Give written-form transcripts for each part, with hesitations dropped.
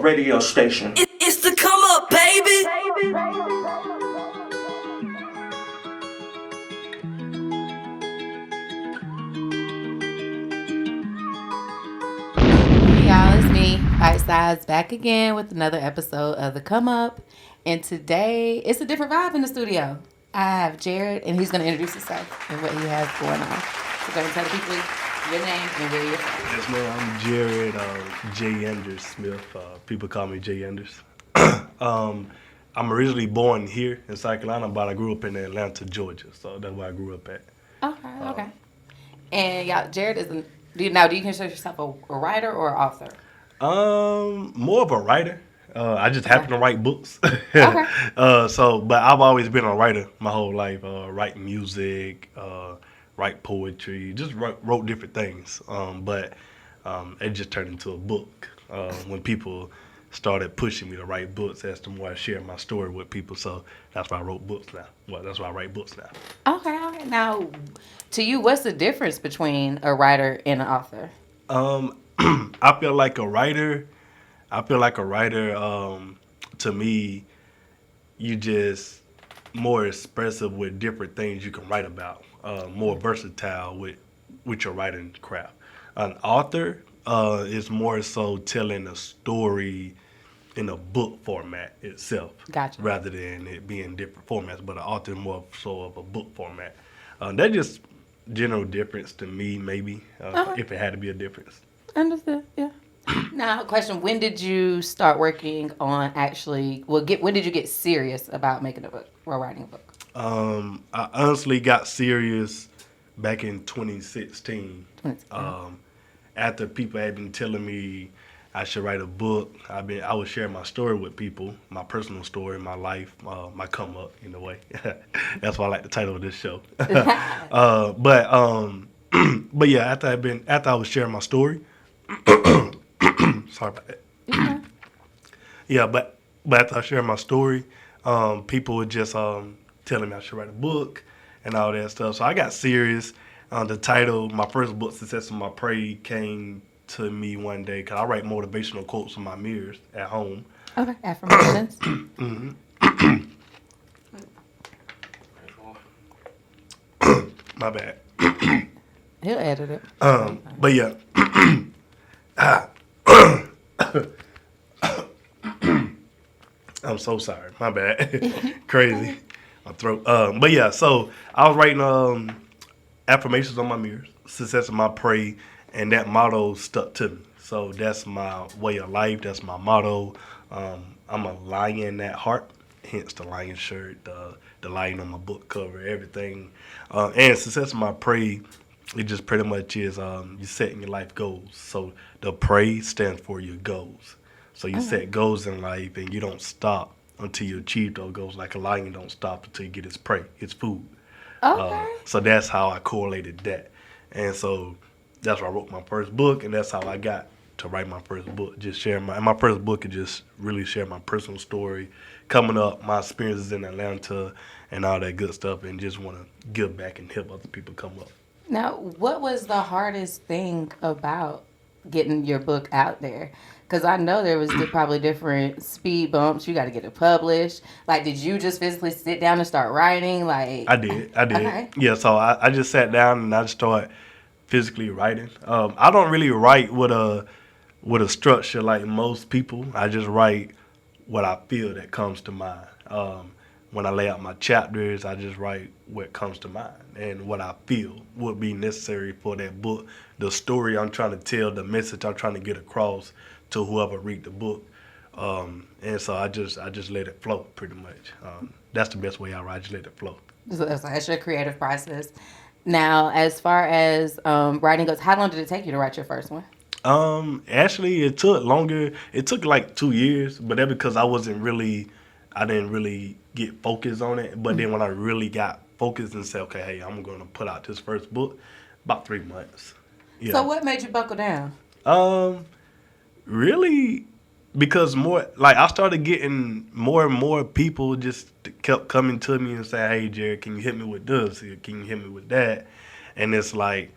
ComeUp Radio Station. It's the come up, baby. Hey y'all, it's me, Bite Size, back again with another episode of the Come Up. And today, it's a different vibe in the studio. I have Jared, and he's going to introduce himself and what he has going on. So go ahead and tell the people your name and where you're from. Yes, man. I'm Jared J.Anders Smith. People call me J.Anders. I'm originally born here in South Carolina, but I grew up in Atlanta, Georgia. So that's where I grew up at. Okay. And y'all, Jared is do you consider yourself a writer or an author? More of a writer. I just happen to write books. Okay. But I've always been a writer my whole life. Writing music, write poetry, just wrote different things. But it just turned into a book when people started pushing me to write books as the more I share my story with people. So that's why I wrote books now. Well, that's why I write books now. Okay. Now, to you, what's the difference between a writer and an author? I feel like a writer, to me, you just more expressive with different things you can write about, more versatile with your writing craft. An author is more so telling a story in a book format itself, Gotcha. rather than it being different formats. But an author is more so of a book format. That's just general difference to me, maybe, if it had to be a difference. Understood. Yeah. Now, question: when did you start working on when did you get serious about making a book or writing a book? I honestly got serious back in 2016. After people had been telling me I should write a book, I would share my story with people, my personal story, my life, my come up in a way. That's why I like the title of this show. But yeah, after I was sharing my story. Sorry about that. Okay. Yeah, but after I shared my story, people were just telling me I should write a book and all that stuff. So I got serious. The title, my first book, Success in My Prey, came to me one day because I write motivational quotes on my mirrors at home. Okay. Affirmations. My bad. He'll edit it. But yeah. I'm so sorry. My bad. Crazy. My throat. But yeah, so I was writing affirmations on my mirrors, success in my prey, and that motto stuck to me. So that's my way of life. That's my motto. I'm a lion at heart, hence the lion shirt, the lion on my book cover, everything. And success in my prey, it just pretty much is you setting your life goals. So the prey stands for your goals. So you set goals in life and you don't stop until you achieve those goals. Like a lion don't stop until you get his prey, his food. Okay. So that's how I correlated that. And so that's why I wrote my first book, and that's how I got to write my first book. Just sharing my first book is just really share my personal story, coming up, my experiences in Atlanta, and all that good stuff, and just want to give back and help other people come up. Now, what was the hardest thing about getting your book out there? Because I know there was probably different speed bumps. You got to get it published. Like, did you just physically sit down and start writing? Like, I did. Okay. Yeah, so I just sat down and I just started physically writing. I don't really write with a structure like most people. I just write what I feel that comes to mind. When I lay out my chapters, I just write what comes to mind and what I feel would be necessary for that book, the story I'm trying to tell, the message I'm trying to get across to whoever read the book. And so I just let it flow pretty much. That's the best way I write, just let it flow. So that's your creative process. Now, as far as writing goes, how long did it take you to write your first one? Actually, it took longer. It took like 2 years, but that's because I didn't really get focused on it. But then when I really got focused and said, okay, hey, I'm going to put out this first book, about 3 months. Yeah. So what made you buckle down? Really, because I started getting more and more people just kept coming to me and saying, hey, Jared, can you hit me with this? Can you hit me with that? And it's like,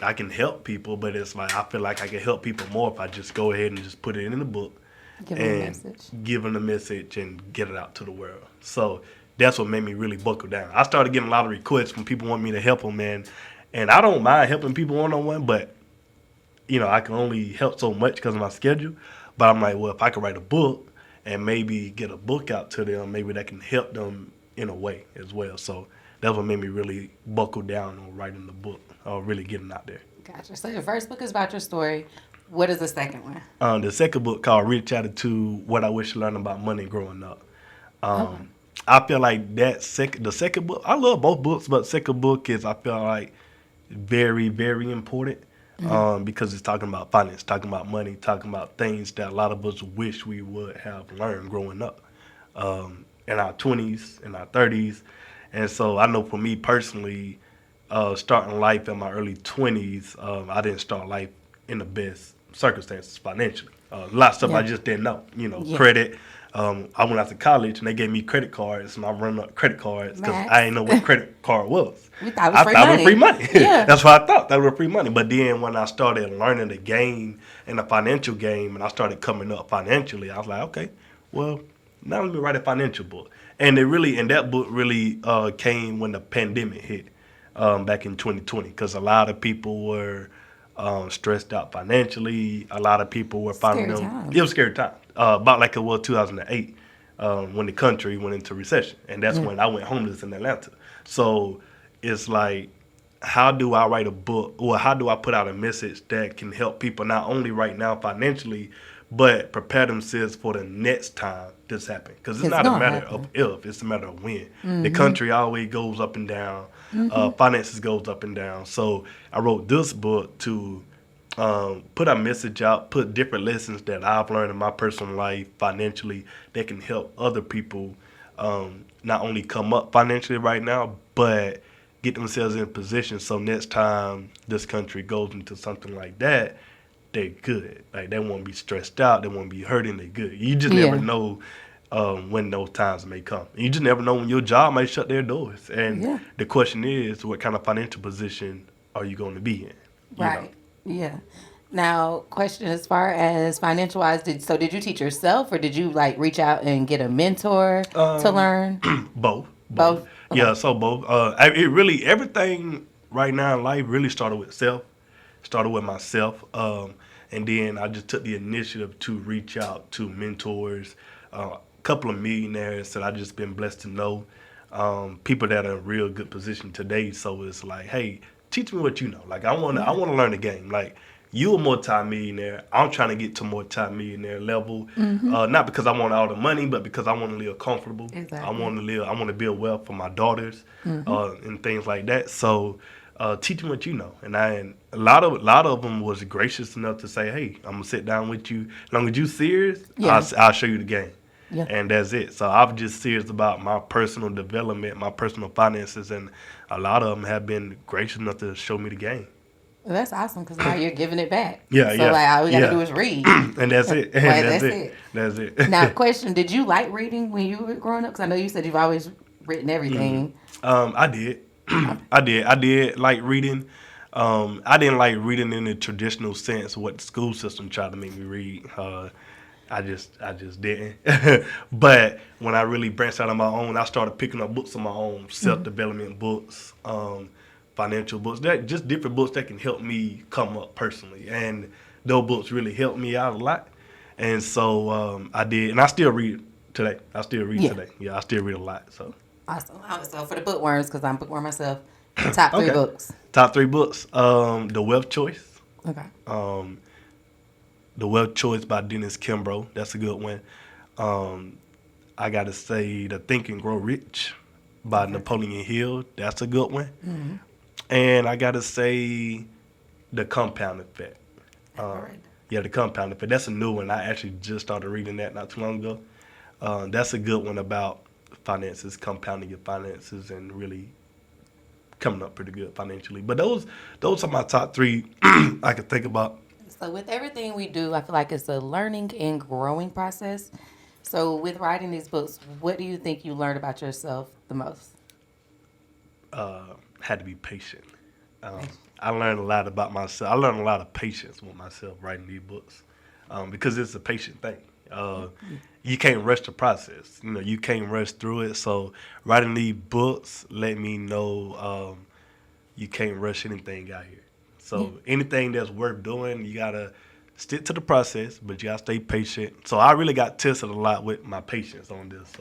I can help people, but it's like I feel like I can help people more if I just go ahead and just put it in the book Give them a message. give them the message and get it out to the world. So that's what made me really buckle down. I started getting a lot of requests from people wanting me to help them, man. And I don't mind helping people one-on-one, but, I can only help so much because of my schedule. But I'm like, well, if I could write a book and maybe get a book out to them, maybe that can help them in a way as well. So that's what made me really buckle down on writing the book, or really getting out there. Gotcha. So your first book is about your story. What is the second one? The second book called Rich Attitude, What I Wish to Learn About Money Growing Up. I feel like the second book, I love both books, but the second book is, I feel like, very, very important. Because it's talking about finance, talking about money, talking about things that a lot of us wish we would have learned growing up in our 20s, in our 30s. And so I know for me personally, starting life in my early 20s, I didn't start life in the best circumstances financially. A lot of stuff I just didn't know, credit. I went out to college and they gave me credit cards, and I run up credit cards because I didn't know what credit card was. We thought it was free money. Yeah. That's what I thought. That was free money. But then when I started learning the game and the financial game, and I started coming up financially, I was like, okay, well, now let me write a financial book. And that book really came when the pandemic hit back in 2020, because a lot of people were stressed out financially. A lot of people were finding them. It was a scary time. About like it was 2008 when the country went into recession. And that's when I went homeless in Atlanta. So it's like, how do I write a book, or how do I put out a message that can help people not only right now financially, but prepare themselves for the next time this happens? Because it's not a matter of if, it's a matter of when. The country always goes up and down. Finances goes up and down. So I wrote this book to put a message out, put different lessons that I've learned in my personal life financially that can help other people not only come up financially right now, but get themselves in position so next time this country goes into something like that, they're good. Like, they won't be stressed out, they won't be hurting, they're good. You just never know when those times may come. You just never know when your job might shut their doors. And the question is, what kind of financial position are you going to be in? Right. Yeah. Now, question as far as financial wise, did you teach yourself, or did you like reach out and get a mentor to learn? Both. Okay. Yeah, so both. Everything right now in life really started with myself. And then I just took the initiative to reach out to mentors, a couple of millionaires that I just been blessed to know, people that are in a real good position today. So it's like, hey, teach me what you know. Like, I want to learn the game. Like, you a multi-millionaire. I'm trying to get to multi-millionaire level. Not because I want all the money, but because I want to live comfortable. Exactly. I want to build wealth for my daughters, and things like that. So teach me what you know. And a lot of them was gracious enough to say, hey, I'm gonna sit down with you. As long as you serious, I'll show you the game. Yeah. And that's it. So I'm just serious about my personal development, my personal finances, and a lot of them have been gracious enough to show me the game. Well, that's awesome, because now you're giving it back. So like, all we got to do is read. And that's it. And that's it. Now, question, did you like reading when you were growing up? Because I know you said you've always written everything. I did. I did like reading. I didn't like reading in the traditional sense what the school system tried to make me read. I just didn't. But when I really branched out on my own, I started picking up books of my own, self-development books, financial books, just different books that can help me come up personally. And those books really helped me out a lot. And so I did, and I still read today. I still read today. Yeah, I still read a lot. So awesome. So for the bookworms, because I'm a bookworm myself, top three books. Top three books. The Wealth Choice. Okay. The Wealth Choice by Dennis Kimbrough. That's a good one. I got to say The Think and Grow Rich by Napoleon Hill. That's a good one. Mm-hmm. And I got to say The Compound Effect. Yeah, The Compound Effect. That's a new one. I actually just started reading that not too long ago. That's a good one about finances, compounding your finances, and really coming up pretty good financially. But those are my top three I could think about. So with everything we do, I feel like it's a learning and growing process. So with writing these books, what do you think you learned about yourself the most? Had to be patient. I learned a lot about myself. I learned a lot of patience with myself writing these books, because it's a patient thing. You can't rush the process. You know, you can't rush through it. So writing these books let me know you can't rush anything out here. So anything that's worth doing, you gotta stick to the process, but you gotta stay patient. So I really got tested a lot with my patience on this.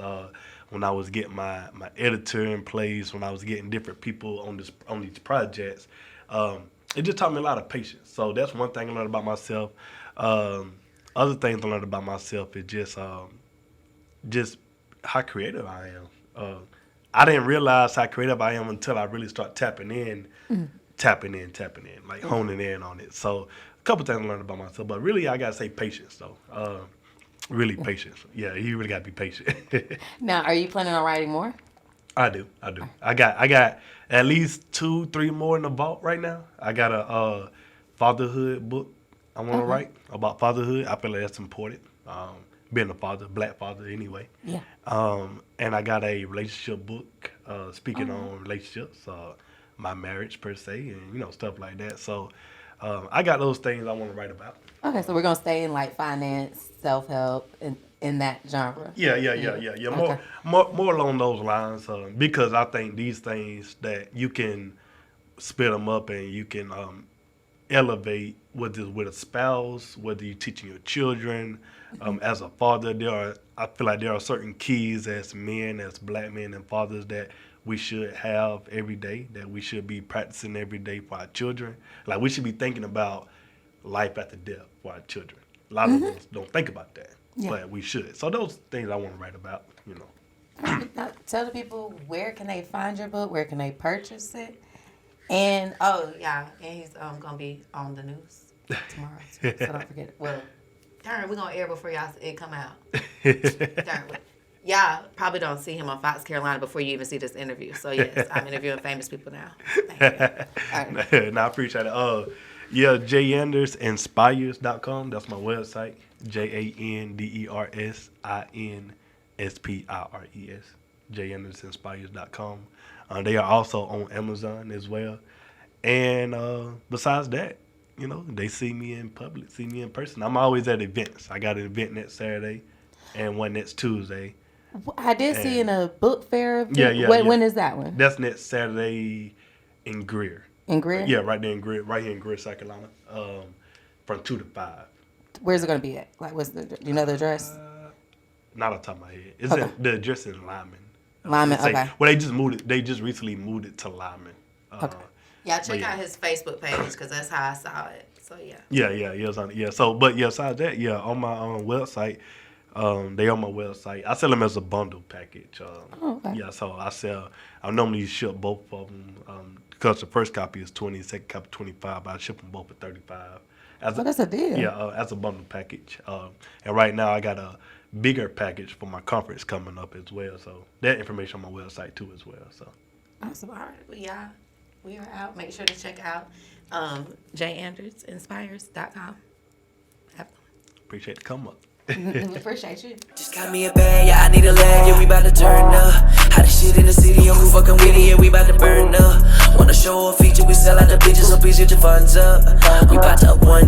When I was getting my editor in place, when I was getting different people on these projects, it just taught me a lot of patience. So that's one thing I learned about myself. Other things I learned about myself is just how creative I am. I didn't realize how creative I am until I really start tapping in, like honing in on it. So a couple things I learned about myself, but really I gotta say patience though. Really patience. Yeah, you really gotta be patient. Now, are you planning on writing more? I do. I got at least 2-3 more in the vault right now. I got a fatherhood book I want to write about fatherhood. I feel like that's important. Being a father, black father anyway. Yeah. And I got a relationship book speaking on relationships, my marriage per se, and stuff like that. So I got those things I want to write about. Okay, so we're gonna stay in like finance, self-help, in that genre. Yeah. Okay. More along those lines, because I think these things that you can split them up and you can elevate, whether it's with a spouse, whether you're teaching your children, as a father, I feel like there are certain keys as men, as black men and fathers that we should have every day, that we should be practicing every day for our children. Like we should be thinking about life after death for our children. A lot of us don't think about that, but we should. So those things I want to write about, Now, tell the people, where can they find your book? Where can they purchase it? And he's gonna be on the news tomorrow too, so don't forget it. Well, darn, we're gonna air before it come out. Darn, y'all probably don't see him on Fox Carolina before you even see this interview. So yes, I'm interviewing famous people now. Thank you. All right. No, I appreciate it. J.AndersInspires.com. That's my website. JANDERSINSPIRES. JAndersInspires.com. They are also on Amazon as well. And besides that, they see me in public, see me in person. I'm always at events. I got an event next Saturday and one next Tuesday. I did see in a book fair event. Yeah. When is that one? That's next Saturday in Greer. In Greer? Yeah, right there in Greer, right here in Greer, South Carolina, from 2 to 5. Where's it going to be at? Like, do you know the address? Not on top of my head. It's the address is Lyman. Lyman, okay. Well, they just moved it. They just recently moved it to Lyman. Okay. Yeah, check out his Facebook page because that's how I saw it. So yeah. Yeah, it was on. Yeah, so besides that, on my website, they on my website. I sell them as a bundle package. Okay. Yeah, so I normally ship both of them because the first copy is $20, the second copy $25. But I ship them both for $35. That's a deal. Yeah, as a bundle package. And right now I got a bigger package for my conference coming up as well. So that information on my website too as well. So. Awesome. All right. Well, yeah, we are out. Make sure to check out JAndersInspires.com. Appreciate the come up. We appreciate you. Just got me a bag, yeah, I need a lag, yeah, we bout to turn up. Hottest shit in the city, yo, who fucking with it, yeah, we bout to burn up. Wanna show a feature, we sell out the bitches, so please get your funds up. We bout to up one